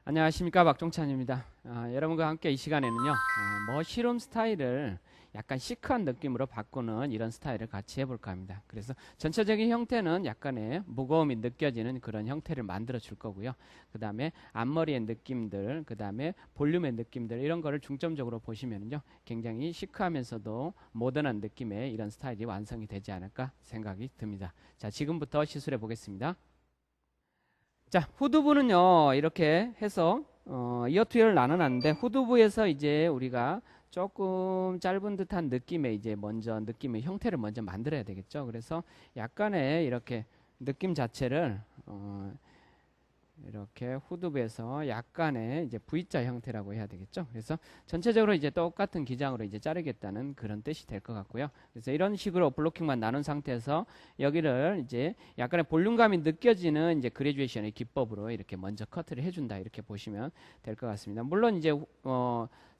안녕하십니까, 박종찬입니다. 여러분과 함께 이 시간에는요, 머시룸 스타일을 약간 시크한 느낌으로 바꾸는 이런 스타일을 같이 해볼까 합니다. 그래서 전체적인 형태는 약간의 무거움이 느껴지는 그런 형태를 만들어 줄 거고요. 그 다음에 앞머리의 느낌들, 그 다음에 볼륨의 느낌들, 이런 거를 중점적으로 보시면요, 굉장히 시크하면서도 모던한 느낌의 이런 스타일이 완성이 되지 않을까 생각이 듭니다. 자, 지금부터 시술해 보겠습니다. 자, 후두부는요, 이렇게 해서 이어투이어를 나눠놨는데, 후두부에서 이제 우리가 조금 짧은 듯한 느낌의 이제 먼저 느낌의 형태를 먼저 만들어야 되겠죠. 그래서 약간의 이렇게 느낌 자체를 이렇게 후두부에서 약간의 이제 V자 형태라고 해야 되겠죠. 그래서 전체적으로 이제 똑같은 기장으로 이제 자르겠다는 그런 뜻이 될 것 같고요. 그래서 이런 식으로 블로킹만 나눈 상태에서 여기를 이제 약간의 볼륨감이 느껴지는 이제 그레듀에이션의 기법으로 이렇게 먼저 커트를 해준다, 이렇게 보시면 될 것 같습니다. 물론 이제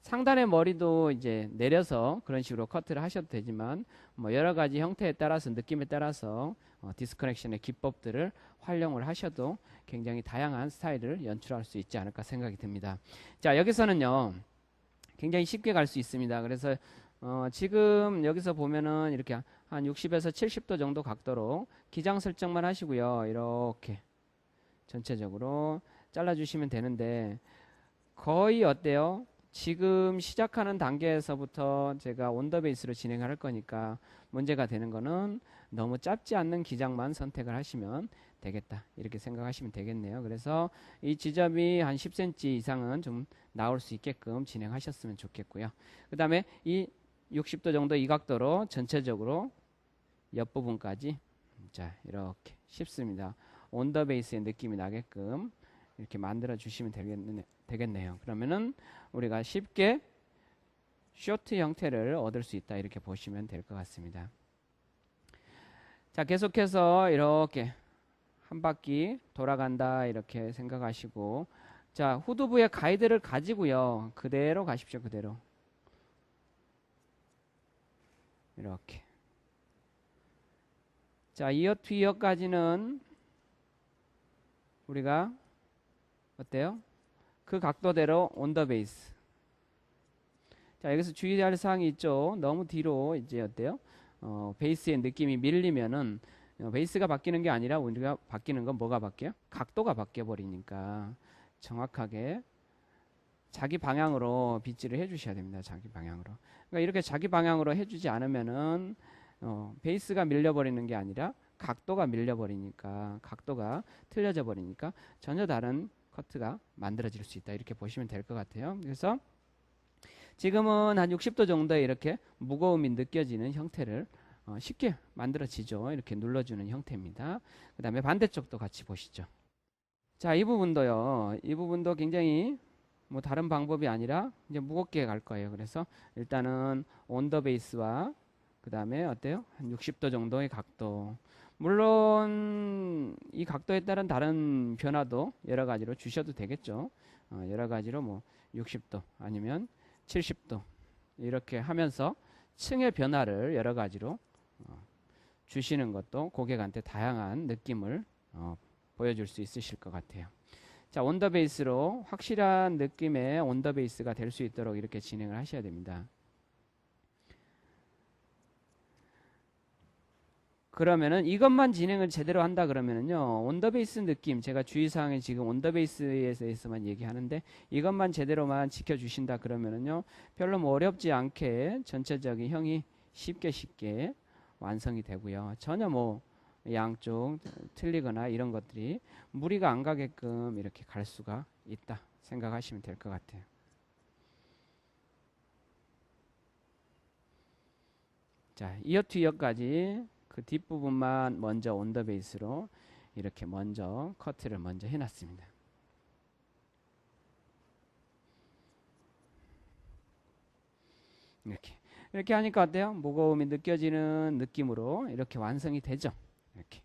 상단의 머리도 이제 내려서 그런 식으로 커트를 하셔도 되지만, 뭐 여러 가지 형태에 따라서, 느낌에 따라서 디스커넥션의 기법들을 활용을 하셔도 굉장히 다양한 스타일을 연출할 수 있지 않을까 생각이 듭니다. 자, 여기서는요, 굉장히 쉽게 갈 수 있습니다. 그래서 지금 여기서 보면은 이렇게 한 60에서 70도 정도 각도로 기장 설정만 하시고요. 이렇게 전체적으로 잘라주시면 되는데, 거의 어때요? 지금 시작하는 단계에서부터 제가 온더 베이스로 진행할 거니까 문제가 되는 거는 너무 짧지 않는 기장만 선택을 하시면 되겠다, 이렇게 생각하시면 되겠네요. 그래서 이 지점이 한 10cm 이상은 좀 나올 수 있게끔 진행하셨으면 좋겠고요. 그 다음에 이 60도 정도 이 각도로 전체적으로 옆부분까지, 자, 이렇게 쉽습니다. 온더 베이스의 느낌이 나게끔 이렇게 만들어 주시면 되겠네요. 그러면은 우리가 쉽게 쇼트 형태를 얻을 수 있다, 이렇게 보시면 될 것 같습니다. 자, 계속해서 이렇게 한 바퀴 돌아간다, 이렇게 생각하시고, 자, 후두부의 가이드를 가지고요, 그대로 가십시오. 그대로 이렇게. 자, 이어 투 이어까지는 우리가 어때요? 그 각도대로 온 더 베이스. 자, 여기서 주의할 사항이 있죠. 너무 뒤로 이제 어때요? 베이스의 느낌이 밀리면은 베이스가 바뀌는 게 아니라 우리가 바뀌는 건 뭐가 바뀌어요? 각도가 바뀌어 버리니까 정확하게 자기 방향으로 빗질을 해주셔야 됩니다. 자기 방향으로. 그러니까 이렇게 자기 방향으로 해주지 않으면은 베이스가 밀려버리는 게 아니라 각도가 밀려버리니까, 각도가 틀려져 버리니까 전혀 다른 커트가 만들어질 수 있다, 이렇게 보시면 될 것 같아요. 그래서 지금은 한 60도 정도의 이렇게 무거움이 느껴지는 형태를 쉽게 만들어지죠. 이렇게 눌러주는 형태입니다. 그 다음에 반대쪽도 같이 보시죠. 자, 이 부분도요, 이 부분도 굉장히 뭐 다른 방법이 아니라 이제 무겁게 갈 거예요. 그래서 일단은 온더 베이스와 그 다음에 어때요? 한 60도 정도의 각도. 물론 이 각도에 따른 다른 변화도 여러 가지로 주셔도 되겠죠. 여러 가지로 뭐 60도 아니면 70도 이렇게 하면서 층의 변화를 여러 가지로 주시는 것도 고객한테 다양한 느낌을 보여줄 수 있으실 것 같아요. 자, 온더 베이스로 확실한 느낌의 온더 베이스가 될 수 있도록 이렇게 진행을 하셔야 됩니다. 그러면은 이것만 진행을 제대로 한다 그러면은요, 온더 베이스 느낌, 제가 주의사항에 지금 온더 베이스에서만 얘기하는데, 이것만 제대로만 지켜주신다 그러면은요, 별로 뭐 어렵지 않게 전체적인 형이 쉽게 완성이 되고요. 전혀 뭐 양쪽 틀리거나 이런 것들이 무리가 안 가게끔 이렇게 갈 수가 있다 생각하시면 될 것 같아요. 자, 이어 투 이어까지 그 뒷부분만 먼저 온더 베이스로 이렇게 먼저 커트를 먼저 해놨습니다. 이렇게 하니까 어때요? 무거움이 느껴지는 느낌으로 이렇게 완성이 되죠. 이렇게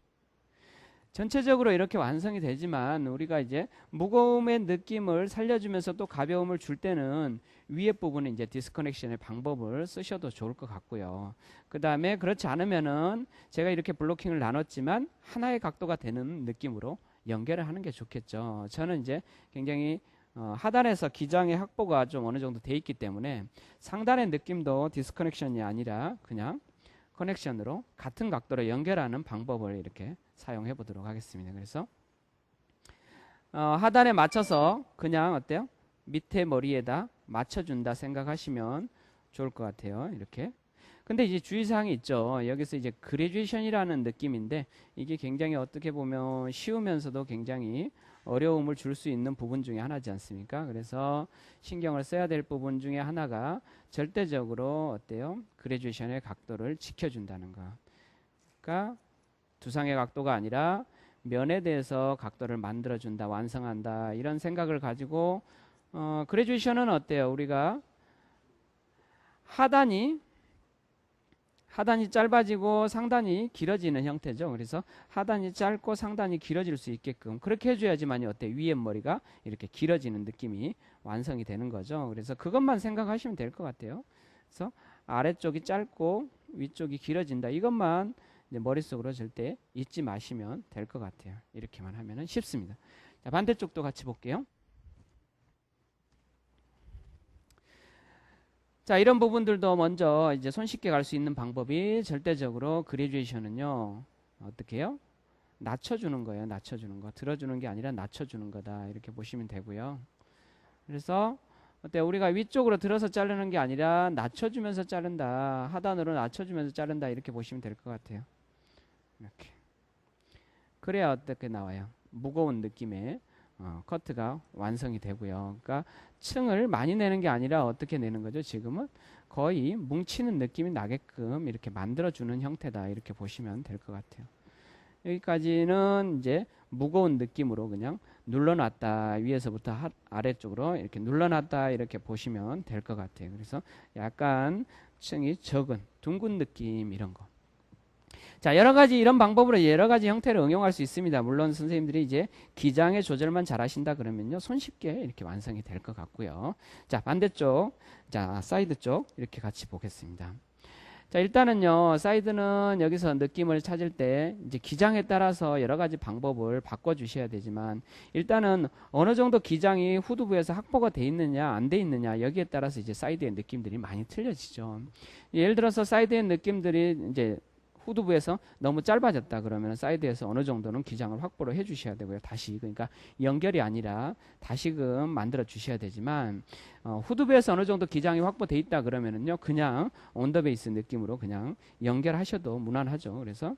전체적으로 이렇게 완성이 되지만, 우리가 이제 무거움의 느낌을 살려주면서 또 가벼움을 줄 때는 위에 부분에 이제 디스커넥션의 방법을 쓰셔도 좋을 것 같고요. 그 다음에 그렇지 않으면은 제가 이렇게 블로킹을 나눴지만 하나의 각도가 되는 느낌으로 연결을 하는 게 좋겠죠. 저는 이제 굉장히 하단에서 기장의 확보가 좀 어느 정도 돼 있기 때문에 상단의 느낌도 디스커넥션이 아니라 그냥 커넥션으로 같은 각도로 연결하는 방법을 이렇게 사용해 보도록 하겠습니다. 그래서 하단에 맞춰서 그냥 어때요? 밑에 머리에다 맞춰준다 생각하시면 좋을 것 같아요. 이렇게. 근데 이제 주의사항이 있죠. 여기서 이제 그래듀에이션이라는 느낌인데 이게 굉장히 어떻게 보면 쉬우면서도 굉장히 어려움을 줄 수 있는 부분 중에 하나지 않습니까? 그래서 신경을 써야 될 부분 중에 하나가 절대적으로 어때요? 그래듀에이션의 각도를 지켜준다는 거. 그러니까 두상의 각도가 아니라 면에 대해서 각도를 만들어준다, 완성한다 이런 생각을 가지고 그래듀에이션은 어때요? 우리가 하단이 짧아지고 상단이 길어지는 형태죠. 그래서 하단이 짧고 상단이 길어질 수 있게끔 그렇게 해줘야지만이 어때 위에 머리가 이렇게 길어지는 느낌이 완성이 되는 거죠. 그래서 그것만 생각하시면 될 것 같아요. 그래서 아래쪽이 짧고 위쪽이 길어진다. 이것만 이제 머릿속으로 절대 잊지 마시면 될 것 같아요. 이렇게만 하면은 쉽습니다. 자, 반대쪽도 같이 볼게요. 자, 이런 부분들도 먼저 이제 손쉽게 갈 수 있는 방법이 절대적으로 그래듀에이션은요. 어떻게 해요? 낮춰주는 거예요. 낮춰주는 거. 들어주는 게 아니라 낮춰주는 거다. 이렇게 보시면 되고요. 그래서 어때 우리가 위쪽으로 들어서 자르는 게 아니라 낮춰주면서 자른다. 하단으로 낮춰주면서 자른다. 이렇게 보시면 될 것 같아요. 이렇게. 그래야 어떻게 나와요? 무거운 느낌의 커트가 완성이 되고요. 그러니까 층을 많이 내는 게 아니라 어떻게 내는 거죠? 지금은 거의 뭉치는 느낌이 나게끔 이렇게 만들어주는 형태다. 이렇게 보시면 될 것 같아요. 여기까지는 이제 무거운 느낌으로 그냥 눌러놨다. 위에서부터 아래쪽으로 이렇게 눌러놨다. 이렇게 보시면 될 것 같아요. 그래서 약간 층이 적은 둥근 느낌 이런 거. 자, 여러 가지 이런 방법으로 여러 가지 형태를 응용할 수 있습니다. 물론 선생님들이 이제 기장의 조절만 잘 하신다 그러면요. 손쉽게 이렇게 완성이 될 것 같고요. 자, 반대쪽. 자, 사이드 쪽 이렇게 같이 보겠습니다. 자, 일단은요. 사이드는 여기서 느낌을 찾을 때 이제 기장에 따라서 여러 가지 방법을 바꿔 주셔야 되지만 일단은 어느 정도 기장이 후두부에서 확보가 돼 있느냐 안 돼 있느냐 여기에 따라서 이제 사이드의 느낌들이 많이 틀려지죠. 예를 들어서 사이드의 느낌들이 이제 후두부에서 너무 짧아졌다 그러면 사이드에서 어느 정도는 기장을 확보를 해 주셔야 되고요. 다시 그러니까 연결이 아니라 다시금 만들어 주셔야 되지만 후두부에서 어느 정도 기장이 확보돼 있다 그러면은요. 그냥 온더베이스 느낌으로 그냥 연결하셔도 무난하죠. 그래서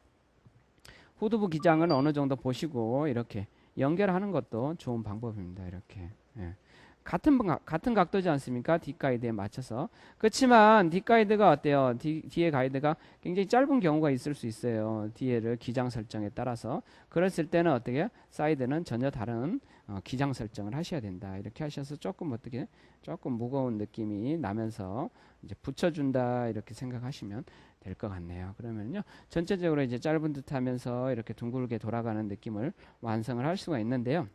후두부 기장을 어느 정도 보시고 이렇게 연결하는 것도 좋은 방법입니다. 이렇게. 예. 같은 각도지 않습니까? 뒷가이드에 맞춰서. 그렇지만 뒷가이드가 어때요? 뒤에 가이드가 굉장히 짧은 경우가 있을 수 있어요. 뒤에를 기장 설정에 따라서. 그랬을 때는 어떻게 해요? 사이드는 전혀 다른 기장 설정을 하셔야 된다. 이렇게 하셔서 조금 어떻게 조금 무거운 느낌이 나면서 이제 붙여준다. 이렇게 생각하시면 될 것 같네요. 그러면요. 전체적으로 이제 짧은 듯 하면서 이렇게 둥글게 돌아가는 느낌을 완성을 할 수가 있는데요.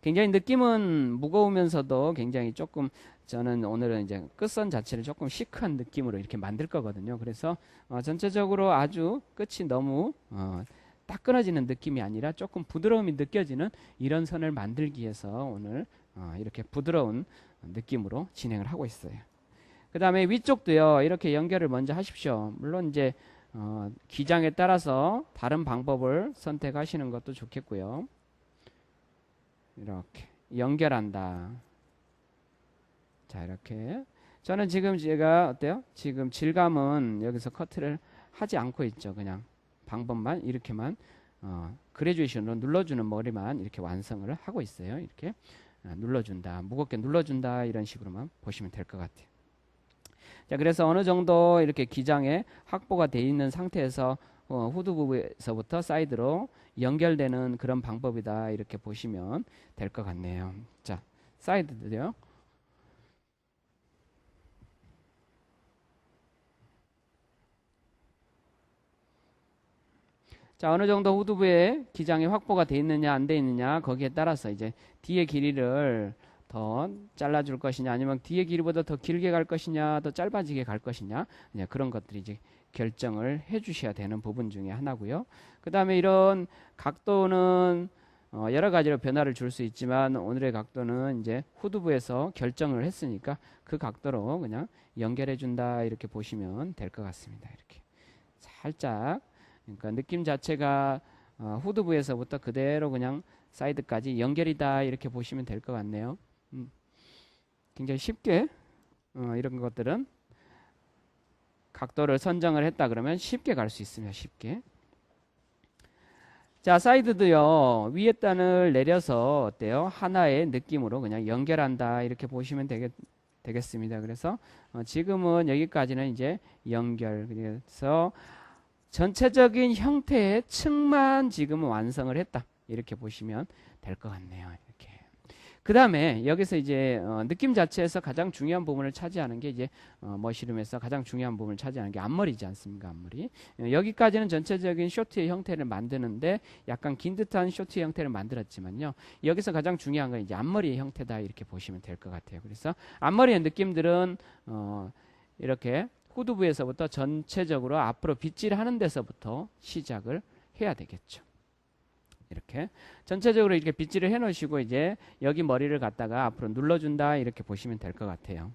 굉장히 느낌은 무거우면서도 굉장히 조금 저는 오늘은 이제 끝선 자체를 조금 시크한 느낌으로 이렇게 만들 거거든요. 그래서 전체적으로 아주 끝이 너무 딱 끊어지는 느낌이 아니라 조금 부드러움이 느껴지는 이런 선을 만들기 위해서 오늘 이렇게 부드러운 느낌으로 진행을 하고 있어요. 그 다음에 위쪽도요. 이렇게 연결을 먼저 하십시오. 물론 이제 기장에 따라서 다른 방법을 선택하시는 것도 좋겠고요. 이렇게 연결한다. 자, 이렇게 저는 지금 제가 어때요? 지금 질감은 여기서 커트를 하지 않고 있죠. 그냥 방법만 이렇게만 그래듀에이션으로 눌러주는 머리만 이렇게 완성을 하고 있어요. 이렇게 눌러준다. 무겁게 눌러준다. 이런 식으로만 보시면 될 것 같아요. 자, 그래서 어느 정도 이렇게 기장에 확보가 되어 있는 상태에서 후드 부분에서부터 사이드로 연결되는 그런 방법이다. 이렇게 보시면 될 것 같네요. 자, 사이드도요. 자, 어느 정도 후두부에 기장이 확보가 돼 있느냐 안 돼 있느냐 거기에 따라서 이제 뒤의 길이를 더 잘라줄 것이냐 아니면 뒤의 길이보다 더 길게 갈 것이냐 더 짧아지게 갈 것이냐 그런 것들이 이제 결정을 해 주셔야 되는 부분 중에 하나고요. 그 다음에 이런 각도는 여러 가지로 변화를 줄 수 있지만 오늘의 각도는 이제 후두부에서 결정을 했으니까 그 각도로 그냥 연결해 준다 이렇게 보시면 될 것 같습니다. 이렇게 살짝 그러니까 느낌 자체가 후두부에서부터 그대로 그냥 사이드까지 연결이다 이렇게 보시면 될 것 같네요. 굉장히 쉽게 이런 것들은 각도를 선정을 했다 그러면 쉽게 갈 수 있습니다. 쉽게. 자, 사이드도요. 위에 단을 내려서 어때요? 하나의 느낌으로 그냥 연결한다 이렇게 보시면 되겠습니다. 그래서 지금은 여기까지는 이제 연결. 그래서 전체적인 형태의 층만 지금은 완성을 했다. 이렇게 보시면 될 것 같네요. 이렇게. 그 다음에 여기서 이제 느낌 자체에서 가장 중요한 부분을 차지하는 게 이제 머시룸에서 가장 중요한 부분을 차지하는 게 앞머리지 않습니까? 앞머리. 여기까지는 전체적인 쇼트의 형태를 만드는데 약간 긴 듯한 쇼트의 형태를 만들었지만요. 여기서 가장 중요한 건 이제 앞머리의 형태다 이렇게 보시면 될 것 같아요. 그래서 앞머리의 느낌들은 이렇게 후두부에서부터 전체적으로 앞으로 빗질하는 데서부터 시작을 해야 되겠죠. 이렇게 전체적으로 이렇게 빗질을 해 놓으시고 이제 여기 머리를 갖다가 앞으로 눌러준다 이렇게 보시면 될 것 같아요.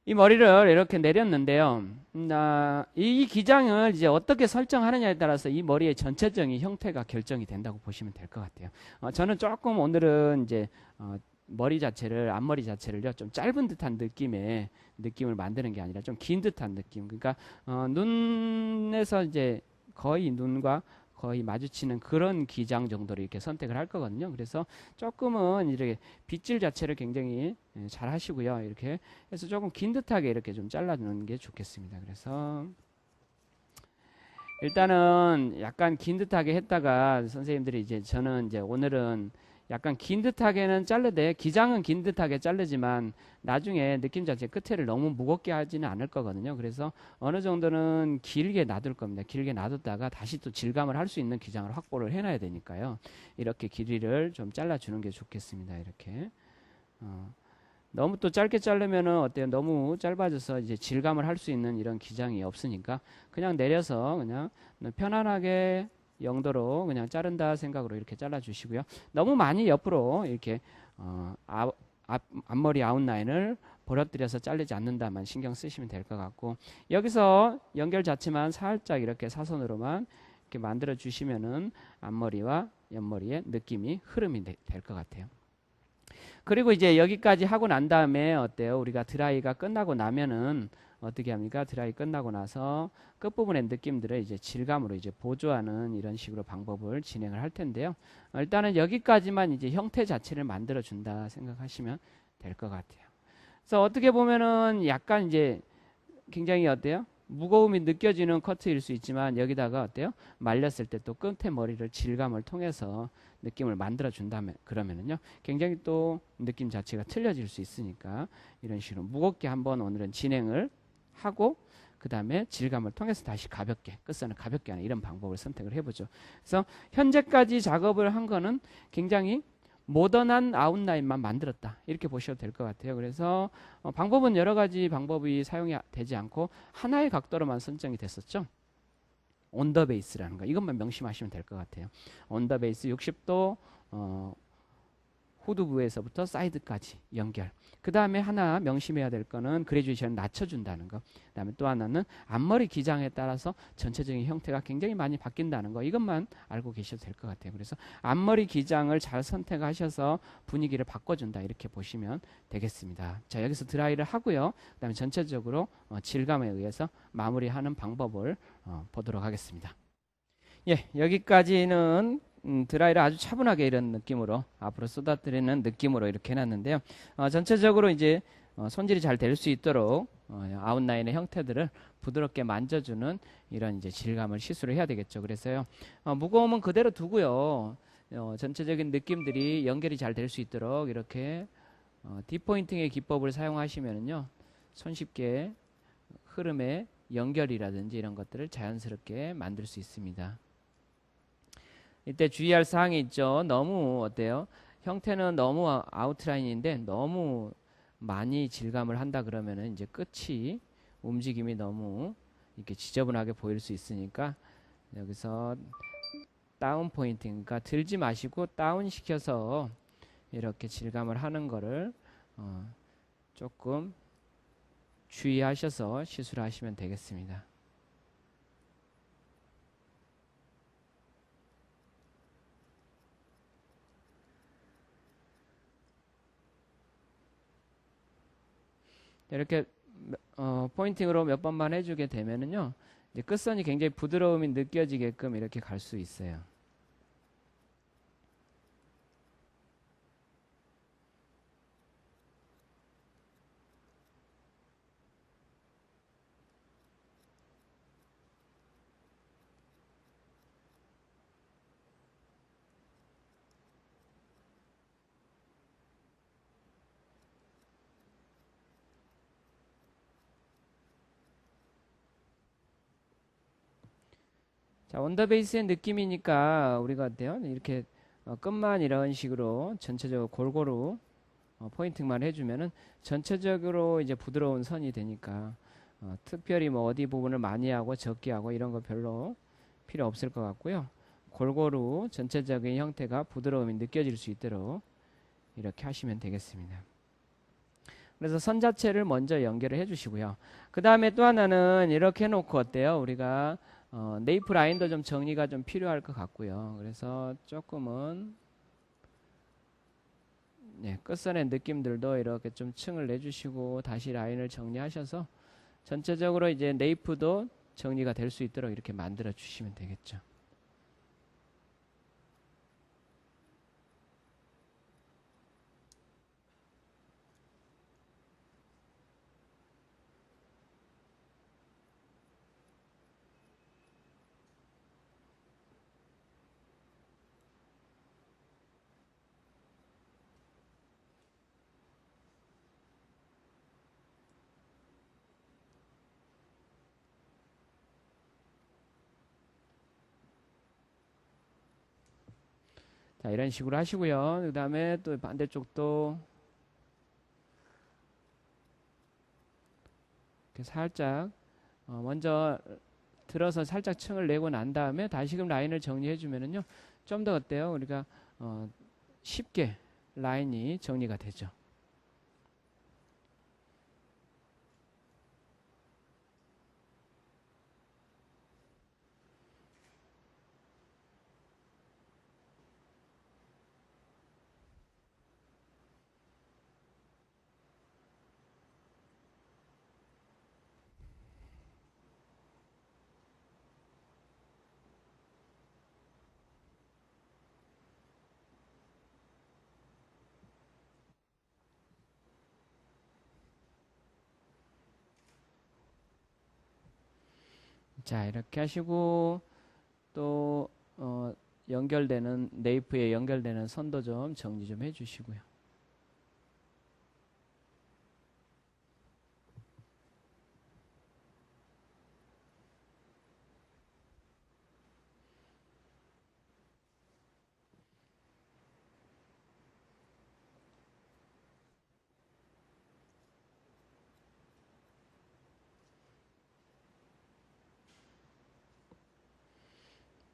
이 머리를 이렇게 내렸는데요. 이 기장을 이제 어떻게 설정하느냐에 따라서 이 머리의 전체적인 형태가 결정이 된다고 보시면 될 것 같아요. 저는 조금 오늘은 이제 머리 자체를 앞머리 자체를요 좀 짧은 듯한 느낌의 느낌을 만드는 게 아니라 좀 긴 듯한 느낌. 그러니까 눈에서 이제 거의 눈과 거의 마주치는 그런 기장 정도로 이렇게 선택을 할 거거든요. 그래서 조금은 이렇게 빗질 자체를 굉장히 잘 하시고요. 이렇게 해서 조금 긴 듯하게 이렇게 좀 잘라주는 게 좋겠습니다. 그래서 일단은 약간 긴 듯하게 했다가 선생님들이 이제 저는 이제 오늘은 약간 긴 듯하게는 자르되 기장은 긴 듯하게 자르지만 나중에 느낌 자체 끝에를 너무 무겁게 하지는 않을 거거든요. 그래서 어느 정도는 길게 놔둘 겁니다. 길게 놔뒀다가 다시 또 질감을 할 수 있는 기장을 확보를 해놔야 되니까요. 이렇게 길이를 좀 잘라주는 게 좋겠습니다. 이렇게 너무 또 짧게 자르면은 어때요? 너무 짧아져서 이제 질감을 할 수 있는 이런 기장이 없으니까 그냥 내려서 그냥 편안하게 영도로 그냥 자른다 생각으로 이렇게 잘라 주시고요. 너무 많이 옆으로 이렇게 앞머리 아웃라인을 벌어뜨려서 자르지 않는다만 신경 쓰시면 될 것 같고 여기서 연결 자체만 살짝 이렇게 사선으로만 이렇게 만들어 주시면은 앞머리와 옆머리의 느낌이 흐름이 될 것 같아요. 그리고 이제 여기까지 하고 난 다음에 어때요? 우리가 드라이가 끝나고 나면은 어떻게 합니까? 드라이 끝나고 나서 끝부분의 느낌들을 이제 질감으로 이제 보조하는 이런 식으로 방법을 진행을 할 텐데요. 일단은 여기까지만 이제 형태 자체를 만들어 준다 생각하시면 될 것 같아요. 그래서 어떻게 보면은 약간 이제 굉장히 어때요? 무거움이 느껴지는 커트일 수 있지만 여기다가 어때요? 말렸을 때 또 끝에 머리를 질감을 통해서 느낌을 만들어 준다면 그러면은요 굉장히 또 느낌 자체가 틀려질 수 있으니까 이런 식으로 무겁게 한번 오늘은 진행을 하고 그 다음에 질감을 통해서 다시 가볍게 끝선을 가볍게 하는 이런 방법을 선택을 해보죠. 그래서 현재까지 작업을 한 거는 굉장히 모던한 아웃라인만 만들었다 이렇게 보셔도 될 것 같아요. 그래서 방법은 여러 가지 방법이 사용이 되지 않고 하나의 각도로만 선정이 됐었죠. 온 더 베이스라는 거 이것만 명심하시면 될 것 같아요. 온 더 베이스 60도 후두부에서부터 사이드까지 연결. 그 다음에 하나 명심해야 될 거는 그레듀에이션을 낮춰준다는 거. 그 다음에 또 하나는 앞머리 기장에 따라서 전체적인 형태가 굉장히 많이 바뀐다는 거. 이것만 알고 계셔도 될 것 같아요. 그래서 앞머리 기장을 잘 선택하셔서 분위기를 바꿔준다. 이렇게 보시면 되겠습니다. 자, 여기서 드라이를 하고요. 그 다음에 전체적으로 질감에 의해서 마무리하는 방법을 보도록 하겠습니다. 예, 여기까지는 드라이를 아주 차분하게 이런 느낌으로 앞으로 쏟아뜨리는 느낌으로 이렇게 해놨는데요. 전체적으로 이제 손질이 잘 될 수 있도록 아웃라인의 형태들을 부드럽게 만져주는 이런 이제 질감을 시술을 해야 되겠죠. 그래서요 무거움은 그대로 두고요. 전체적인 느낌들이 연결이 잘 될 수 있도록 이렇게 디포인팅의 기법을 사용하시면은요 손쉽게 흐름에 연결이라든지 이런 것들을 자연스럽게 만들 수 있습니다. 이때 주의할 사항이 있죠. 너무 어때요? 형태는 너무 아웃라인인데 너무 많이 질감을 한다 그러면은 이제 끝이 움직임이 너무 이렇게 지저분하게 보일 수 있으니까 여기서 다운 포인팅, 그러니까 들지 마시고 다운 시켜서 이렇게 질감을 하는 거를 조금 주의하셔서 시술을 하시면 되겠습니다. 이렇게 포인팅으로 몇 번만 해주게 되면은요, 이제 끝선이 굉장히 부드러움이 느껴지게끔 이렇게 갈 수 있어요. 자, 언더베이스의 느낌이니까 우리가 어때요? 이렇게 끝만 이런 식으로 전체적으로 골고루 포인팅만 해주면은 전체적으로 이제 부드러운 선이 되니까 특별히 뭐 어디 부분을 많이 하고 적게 하고 이런 거 별로 필요 없을 것 같고요. 골고루 전체적인 형태가 부드러움이 느껴질 수 있도록 이렇게 하시면 되겠습니다. 그래서 선 자체를 먼저 연결을 해주시고요. 그 다음에 또 하나는 이렇게 해놓고 어때요? 우리가 네이프 라인도 좀 정리가 좀 필요할 것 같고요. 그래서 조금은 끝선의 느낌들도 이렇게 좀 층을 내주시고 다시 라인을 정리하셔서 전체적으로 이제 네이프도 정리가 될 수 있도록 이렇게 만들어 주시면 되겠죠. 자, 이런 식으로 하시고요. 그 다음에 또 반대쪽도 이렇게 살짝 먼저 들어서 살짝 층을 내고 난 다음에 다시금 라인을 정리해 주면은요, 좀 더 어때요? 우리가 쉽게 라인이 정리가 되죠. 자, 이렇게 하시고 또 연결되는 네이프에 연결되는 선도 좀 정리 좀 해주시고요.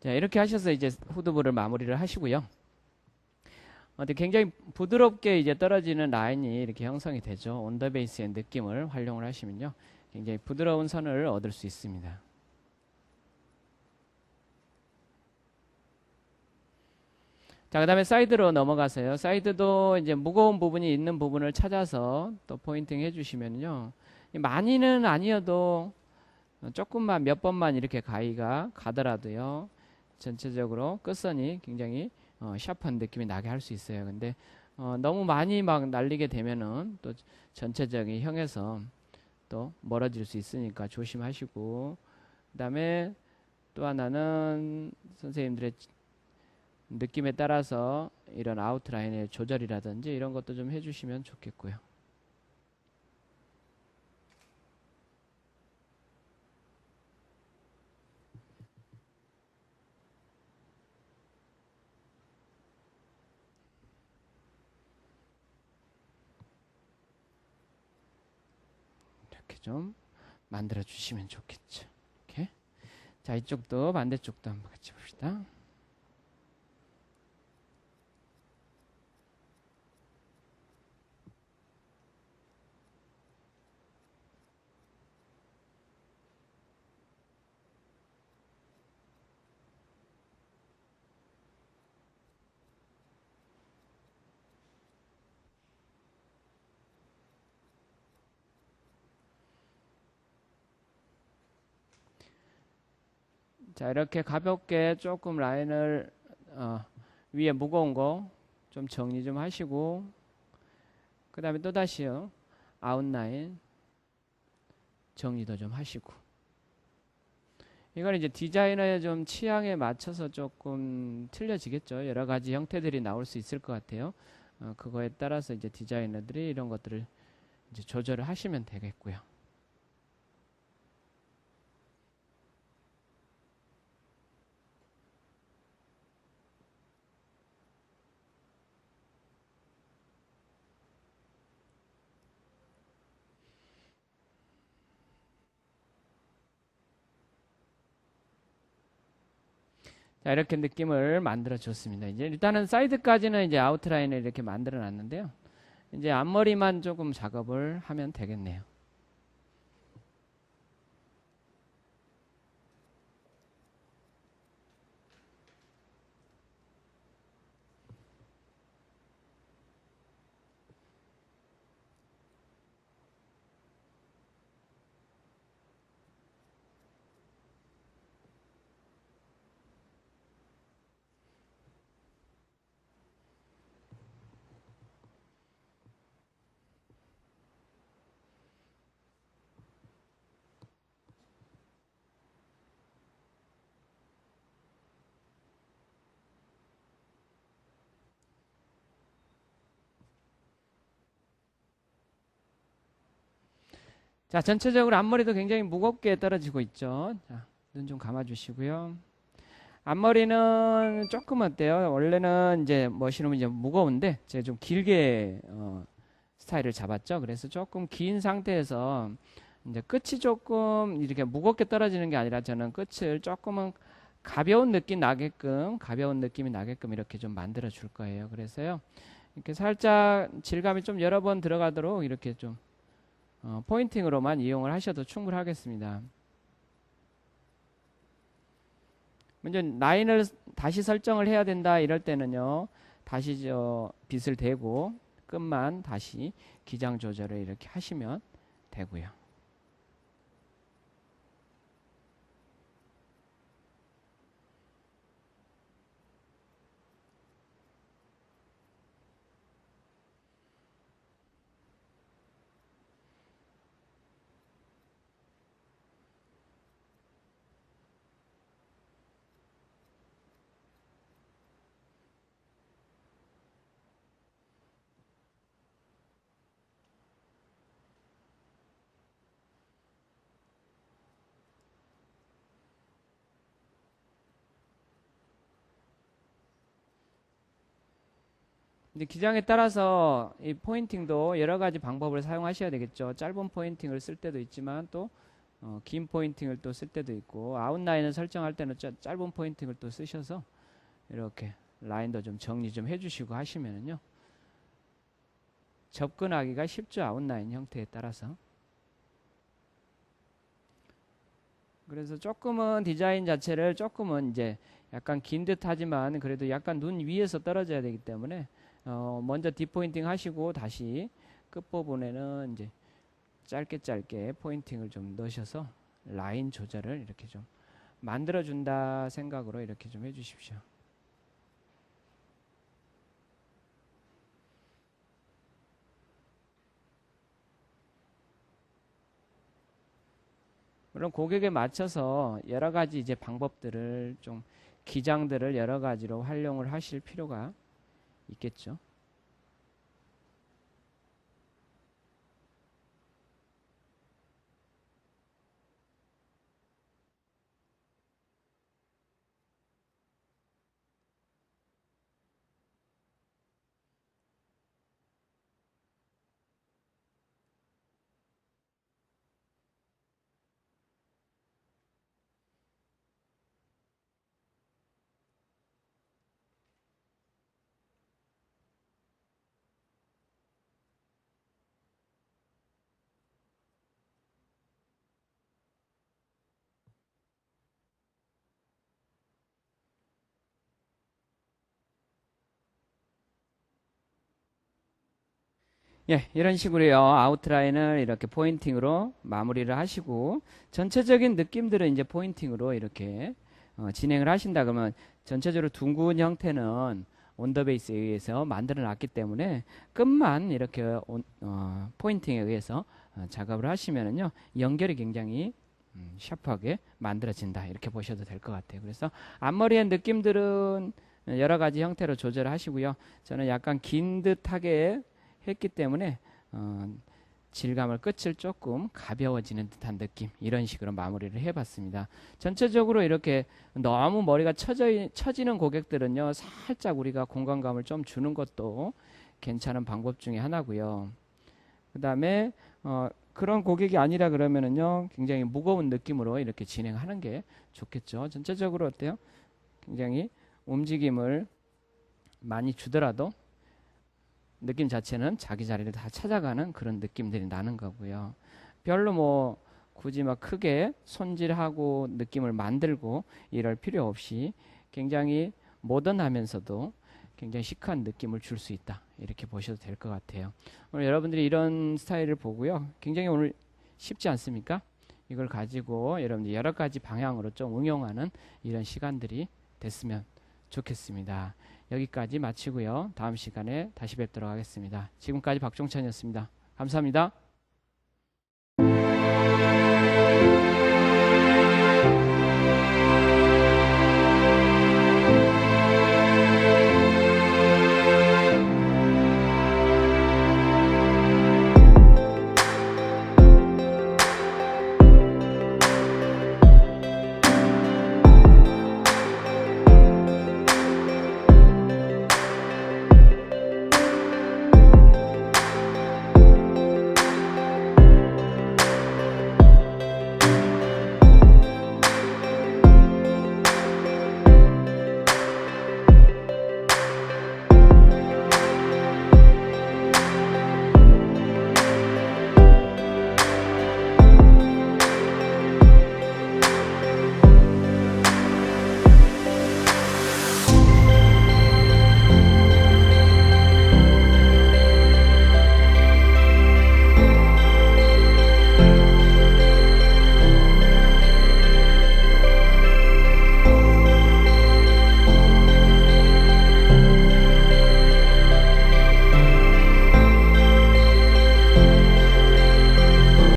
자, 이렇게 하셔서 이제 후드부를 마무리를 하시고요. 굉장히 부드럽게 이제 떨어지는 라인이 이렇게 형성이 되죠. 온더베이스의 느낌을 활용을 하시면요, 굉장히 부드러운 선을 얻을 수 있습니다. 자, 그 다음에 사이드로 넘어가세요. 사이드도 이제 무거운 부분이 있는 부분을 찾아서 또 포인팅 해주시면요, 많이는 아니어도 조금만 몇 번만 이렇게 가위가 가더라도요, 전체적으로 끝선이 굉장히 샤프한 느낌이 나게 할 수 있어요. 근데 너무 많이 막 날리게 되면은 또 전체적인 형에서 또 멀어질 수 있으니까 조심하시고, 그 다음에 또 하나는 선생님들의 느낌에 따라서 이런 아웃라인의 조절이라든지 이런 것도 좀 해주시면 좋겠고요. 이렇게 좀 만들어 주시면 좋겠죠. 이렇게. 자, 이쪽도 반대쪽도 한번 같이 봅시다. 자, 이렇게 가볍게 조금 라인을 위에 무거운 거 좀 정리 좀 하시고, 그 다음에 또 다시요 아웃라인 정리도 좀 하시고, 이건 이제 디자이너의 좀 취향에 맞춰서 조금 틀려지겠죠. 여러 가지 형태들이 나올 수 있을 것 같아요. 그거에 따라서 이제 디자이너들이 이런 것들을 이제 조절을 하시면 되겠고요. 자, 이렇게 느낌을 만들어 줬습니다. 이제 일단은 사이드까지는 이제 아웃라인을 이렇게 만들어 놨는데요. 이제 앞머리만 조금 작업을 하면 되겠네요. 자, 전체적으로 앞머리도 굉장히 무겁게 떨어지고 있죠. 자, 눈 좀 감아 주시고요. 앞머리는 조금 어때요? 원래는 이제 머신으면 이제 무거운데 제가 좀 길게 스타일을 잡았죠. 그래서 조금 긴 상태에서 이제 끝이 조금 이렇게 무겁게 떨어지는 게 아니라 저는 끝을 조금은 가벼운 느낌이 나게끔 이렇게 좀 만들어 줄 거예요. 그래서요, 이렇게 살짝 질감이 좀 여러 번 들어가도록 이렇게 좀 포인팅으로만 이용을 하셔도 충분하겠습니다. 먼저 라인을 다시 설정을 해야 된다 이럴 때는요, 다시 저 빗을 대고 끝만 다시 기장 조절을 이렇게 하시면 되고요. 이제 기장에 따라서 이 포인팅도 여러 가지 방법을 사용하셔야 되겠죠. 짧은 포인팅을 쓸 때도 있지만 또 긴 포인팅을 또 쓸 때도 있고, 아웃라인을 설정할 때는 짧은 포인팅을 또 쓰셔서 이렇게 라인도 좀 정리 좀 해주시고 하시면은요, 접근하기가 쉽죠. 아웃라인 형태에 따라서. 그래서 조금은 디자인 자체를 조금은 이제 약간 긴 듯 하지만 그래도 약간 눈 위에서 떨어져야 되기 때문에 먼저 뒷포인팅 하시고 다시 끝부분에는 이제 짧게 짧게 포인팅을 좀 넣으셔서 라인 조절을 이렇게 좀 만들어 준다 생각으로 이렇게 좀 해주십시오. 물론 고객에 맞춰서 여러 가지 이제 방법들을 좀 기장들을 여러 가지로 활용을 하실 필요가 있겠죠. 예, 이런 식으로요. 아웃라인을 이렇게 포인팅으로 마무리를 하시고 전체적인 느낌들은 이제 포인팅으로 이렇게 진행을 하신다 그러면 전체적으로 둥근 형태는 온더베이스에 의해서 만들어 놨기 때문에 끝만 이렇게 포인팅에 의해서 작업을 하시면은요 연결이 굉장히 샤프하게 만들어진다 이렇게 보셔도 될 것 같아요. 그래서 앞머리의 느낌들은 여러 가지 형태로 조절하시고요. 저는 약간 긴 듯하게 했기 때문에 질감을 끝을 조금 가벼워지는 듯한 느낌 이런 식으로 마무리를 해봤습니다. 전체적으로 이렇게 너무 머리가 처지는 고객들은요 살짝 우리가 공간감을 좀 주는 것도 괜찮은 방법 중에 하나고요. 그 다음에 그런 고객이 아니라 그러면은요 굉장히 무거운 느낌으로 이렇게 진행하는 게 좋겠죠. 전체적으로 어때요? 굉장히 움직임을 많이 주더라도 느낌 자체는 자기 자리를 다 찾아가는 그런 느낌들이 나는 거고요. 별로 뭐 굳이 막 크게 손질하고 느낌을 만들고 이럴 필요 없이 굉장히 모던하면서도 굉장히 시크한 느낌을 줄 수 있다. 이렇게 보셔도 될 것 같아요. 오늘 여러분들이 이런 스타일을 보고요. 굉장히 오늘 쉽지 않습니까? 이걸 가지고 여러분들 여러 가지 방향으로 좀 응용하는 이런 시간들이 됐으면 좋겠습니다. 여기까지 마치고요. 다음 시간에 다시 뵙도록 하겠습니다. 지금까지 박종찬이었습니다. 감사합니다.